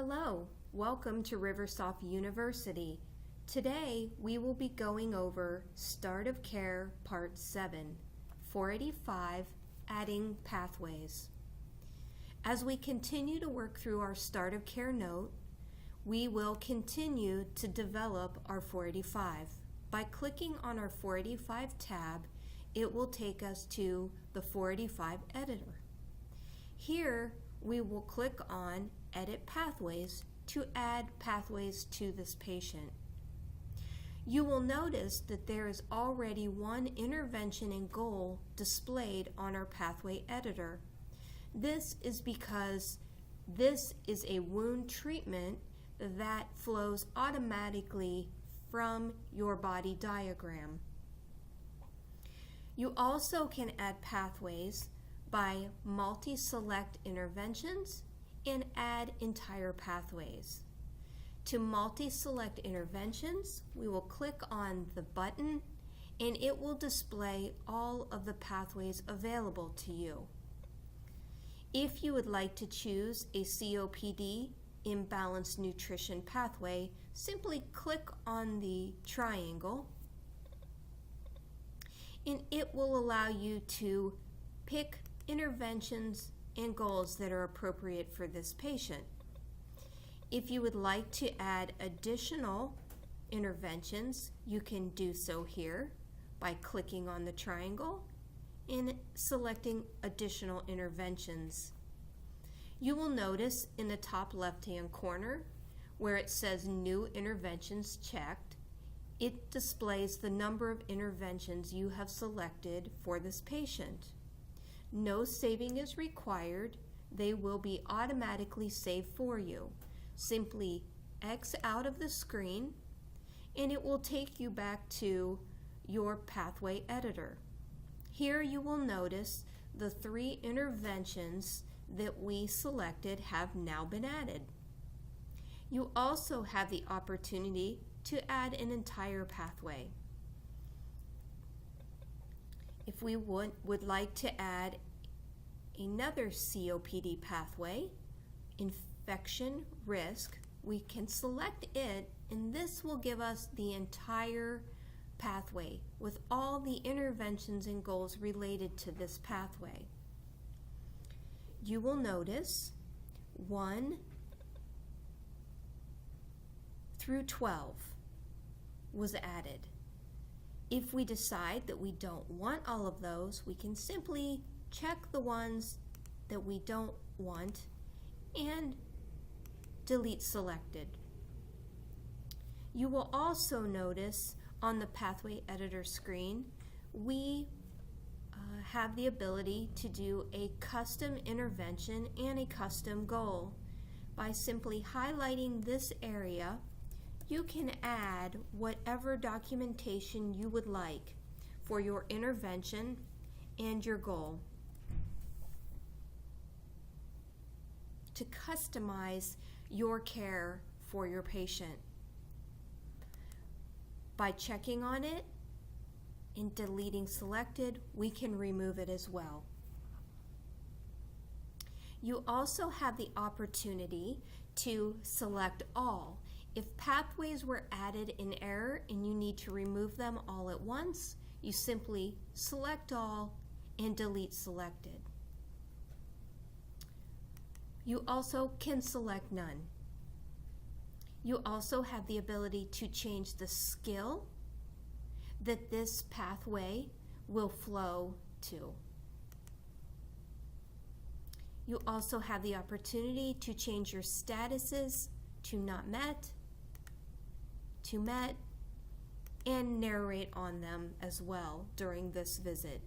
Hello, welcome to Riversoft University. Today we will be going over Start of Care Part 7, 485, Adding Pathways. As we continue to work through our Start of Care note, we will continue to develop our 485. By clicking on our 485 tab, it will take us to the 485 editor. Here we will click on Edit Pathways to add pathways to this patient. You will notice that there is already one intervention and goal displayed on our pathway editor. This is because this is a wound treatment that flows automatically from your body diagram. You also can add pathways by multi-select interventions and add entire pathways. To multi-select interventions, we will click on the button and it will display all of the pathways available to you. If you would like to choose a COPD imbalanced nutrition pathway, simply click on the triangle and it will allow you to pick interventions and goals that are appropriate for this patient. If you would like to add additional interventions, you can do so here by clicking on the triangle and selecting additional interventions. You will notice in the top left-hand corner where it says New Interventions Checked, it displays the number of interventions you have selected for this patient. No saving is required. They will be automatically saved for you. Simply X out of the screen and it will take you back to your pathway editor. Here you will notice the 3 interventions that we selected have now been added. You also have the opportunity to add an entire pathway. If we would like to add another COPD pathway, infection risk, we can select it and this will give us the entire pathway with all the interventions and goals related to this pathway. You will notice 1 through 12 was added. If we decide that we don't want all of those, we can simply check the ones that we don't want and delete selected. You will also notice on the pathway editor screen, we have the ability to do a custom intervention and a custom goal. By simply highlighting this area, you can add whatever documentation you would like for your intervention and your goal. To customize your care for your patient. By checking on it and deleting selected, we can remove it as well. You also have the opportunity to select all. If pathways were added in error and you need to remove them all at once, you simply select all and delete selected. You also can select none. You also have the ability to change the skill that this pathway will flow to. You also have the opportunity to change your statuses to not met, to met, and narrate on them as well during this visit.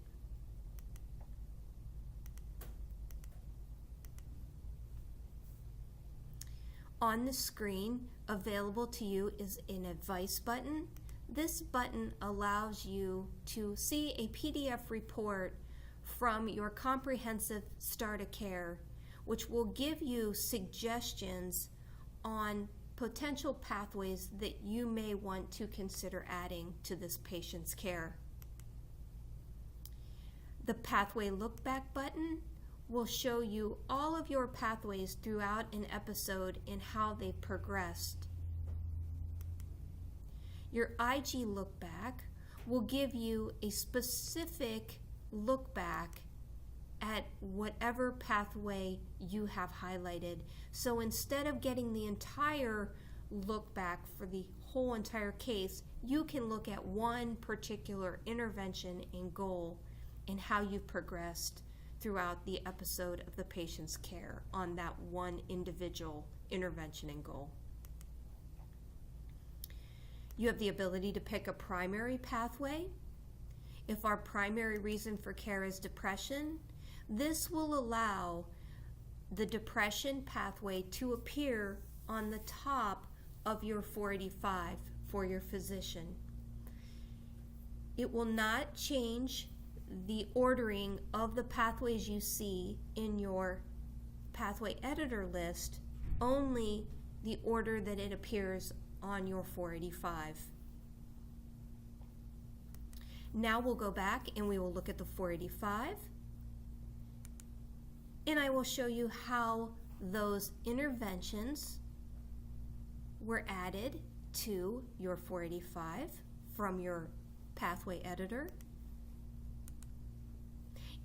On the screen available to you is an advice button. This button allows you to see a PDF report from your comprehensive Start of Care, which will give you suggestions on potential pathways that you may want to consider adding to this patient's care. The Pathway Look Back button will show you all of your pathways throughout an episode and how they've progressed. Your IG look back will give you a specific look back at whatever pathway you have highlighted. So instead of getting the entire look back for the whole entire case, you can look at one particular intervention and goal and how you've progressed throughout the episode of the patient's care on that one individual intervention and goal. You have the ability to pick a primary pathway. If our primary reason for care is depression, this will allow the depression pathway to appear on the top of your 485 for your physician. It will not change the ordering of the pathways you see in your pathway editor list, only the order that it appears on your 485. Now we'll go back and we will look at the 485, and I will show you how those interventions were added to your 485 from your pathway editor,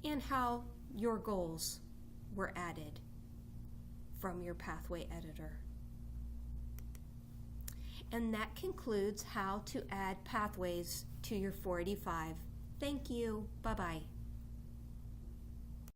and how your goals were added from your pathway editor. And that concludes how to add pathways to your 485. Thank you. Bye-bye.